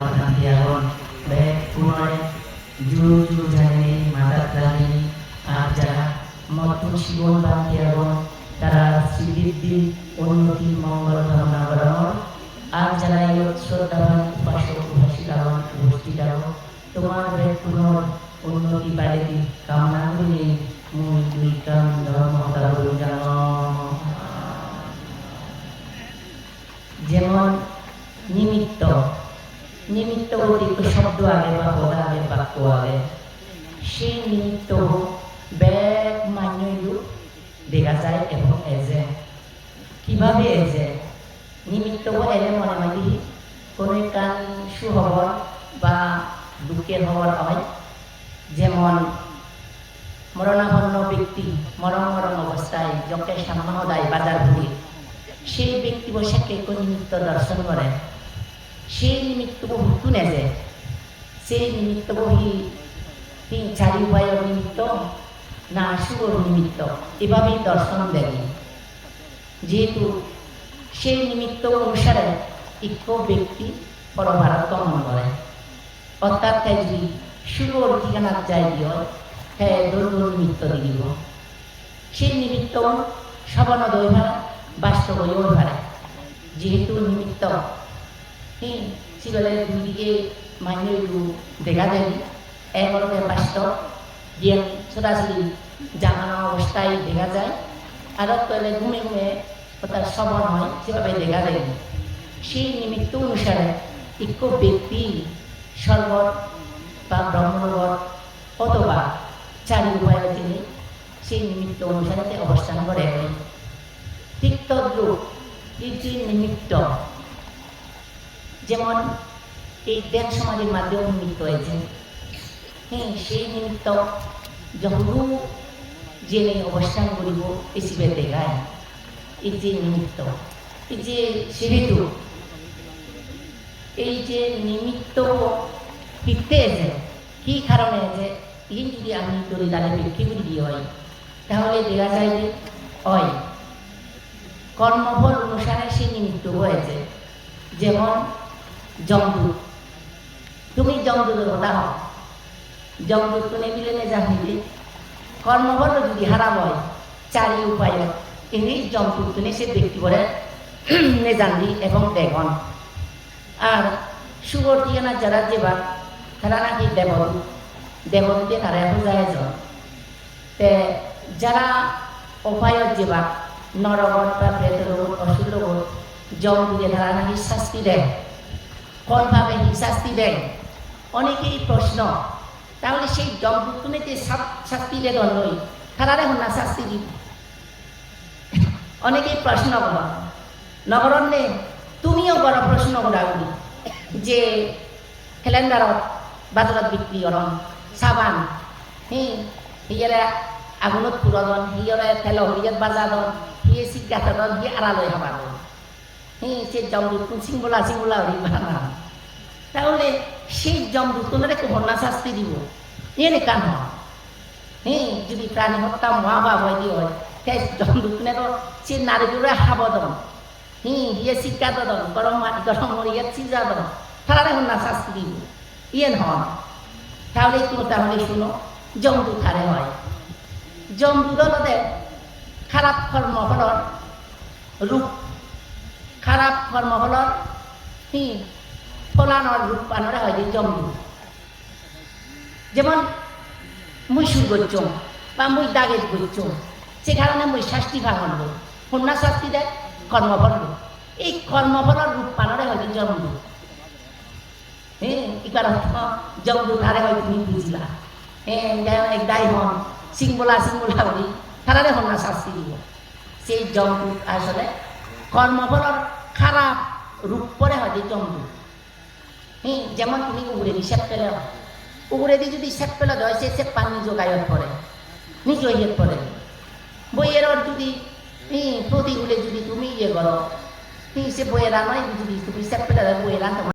Tiagon, baik punoi, juru jani, mata tani, aja, maupun sibon bang Tiagon, tara sididi, unnoti mongol dhamma baramor, aja layot sodavan pasok hasidawan ustidawan, tomar baik punoi, unnoti baledi, kamna ini, mujuikan dhamma tarun jano, যেমন নিমিত্ত নিমিত্ত বলতে শব্দ আগে বা পদ আগে বাক্য আগে সেই নিমিত্ত ব্যাগ মান্যইও দেখা যায় এবং এজে কিভাবে এজে নিমিত্ত এলে মনে মানি কোনো কান সুখবর বা দুঃখের খবর হয় যেমন মরণাপন্ন ব্যক্তি মরণ অবস্থায় যখন সামনে সদায় বাজার ঘুরে সেই ব্যক্তি বৈশাখে কোন নিমিত্ত দর্শন করে সেই নিমিত্ত বহু নেজে সেই নিমিত্ত বহি তিন চারি উপায়ের নিমিত্ত না শুভর নিমিত্ত এভাবেই দর্শন দেয় যেহেতু সেই নিমিত্ত অনুসারে ইক্ষ ব্যক্তি পরভারত গমন করে অর্থাৎ তাই যদি শুভর ঠিকানা যাই দিও হ্যাঁ দৈব নিমিত্ত দিব সেই নিমিত্ত সবন দৈভা বাস্তব হয়েও পারে যেহেতু নিমিত্ত সিগলের দুদিকে মান্য দেখা দেয় একরকম বাস্তব জ্ঞান সরাসরি জানানো অবস্থায় দেখা যায় আর তলে ঘুমে ঘুমে তার সবল হয় সেভাবে দেখা দেয় সেই নিমিত্ত অনুসারে ইক্ষ ব্যক্তি সর্বর বা ব্রহ্মবর অথবা চারি উপায়ে তিনি সেই নিমিত্ত অনুসারে অবস্থান করে ঠিক তদ্রূপ এই যে নিমিত্ত যেমন এই দেন সমাজের মাধ্যমে নিমিত্ত হয়েছে সেই নিমিত্ত যখন জেনে অবস্থান করিব এসিবে দেখায় এই যে নিমিত্ত এই যে সেহেতু এই যে নিমিত্ত ফিরতে এসে কি কারণে যে এই যদি আমি তরি তাহলে বিক্রি করে দিয়ে হয় তাহলে দেখা যায় যে হয় কর্মফল অনুসারে সে নিমিত্ত হয়েছে যেমন জমদূত তুমি জমদূতের কথা হও জমদূত কোনে মিলেনে জানিলে কর্মফল যদি হারাম হয় চারি উপায় তিনি জমদূত কোনে সে ব্যক্তি করে নে জানলি এবং দেখন আর সুগর ঠিকানা যারা যেবা তারা নাকি দেবদূতে তারা এখন যায় তে যারা উপায়ত যেবা নরগত বা প্রেতরোগ অসুরোগ জম দিয়ে তারা নাকি শাস্তি দেয় কোনভাবে শাস্তি দেয় অনেকেই প্রশ্ন তাহলে সেই জমদূতনে যে শাস্তি দেয় নই তারা এখন না শাস্তি দিব অনেকেই প্রশ্ন কর নগরণ্যে তুমিও বড় প্রশ্ন করাগুলি যে ক্যালেন্ডারত বাজারত বিক্রি করন সাবান হিয়ারা আগুনত পুরদন হিয়ারা তেল হরিয়াত বাজাদন হিয়ে সিগাতন হিয়ে আড়ালয় হবাদন সে জমদূত সিংবলা হরি বানা তাহলে সেই জমদূতনের কন্যা শাস্তি দিব এনে কান যদি প্রাণী হত্যা মহাভাব হয় দিয়ে হয় তাই জমদূতনে তো সে নারীগুলো হাবদন হিয়ে সিগাতন গরম হরিয়াত সিজাদন তারা কন্যা শাস্তি দিব ইয়েন হন তাহলে শুনো জমদূত হারে হয় জমদূততে খারাপ কর্মফলর রূপ খারাপ কর্মফলর ফলানোর রূপ পানরে হয় যে জমদূত যেমন মুই সুর করছুম বা মুই দাগের করছুম সে কারণে মুই শাস্তি ভাঙন কন্যা শাস্তি দেয় কর্মফল এই কর্মফলর রূপ পানরে হয় যে জমদূত এবার জমদূত হারে হয় তুমি বুঝলা দায় হন সিংবলা বলি তারা হন না শাস্তি দিব সেই জমদূত আসলে কর্মফলর খারাপ রূপ পরে হয় যে জমদূত যেমন তুমি উগরে দি সেট পেলে উগরে দি যদি সেট পেলে দেয় সে পান নিজ গায়ত পরে নিজ ইয়ের পরে বইয়ের যদি প্রতিগুলে যদি তুমি ইয়ে করো সে বইয়ের নয় যদি তুমি সেট পেলে বইয়ের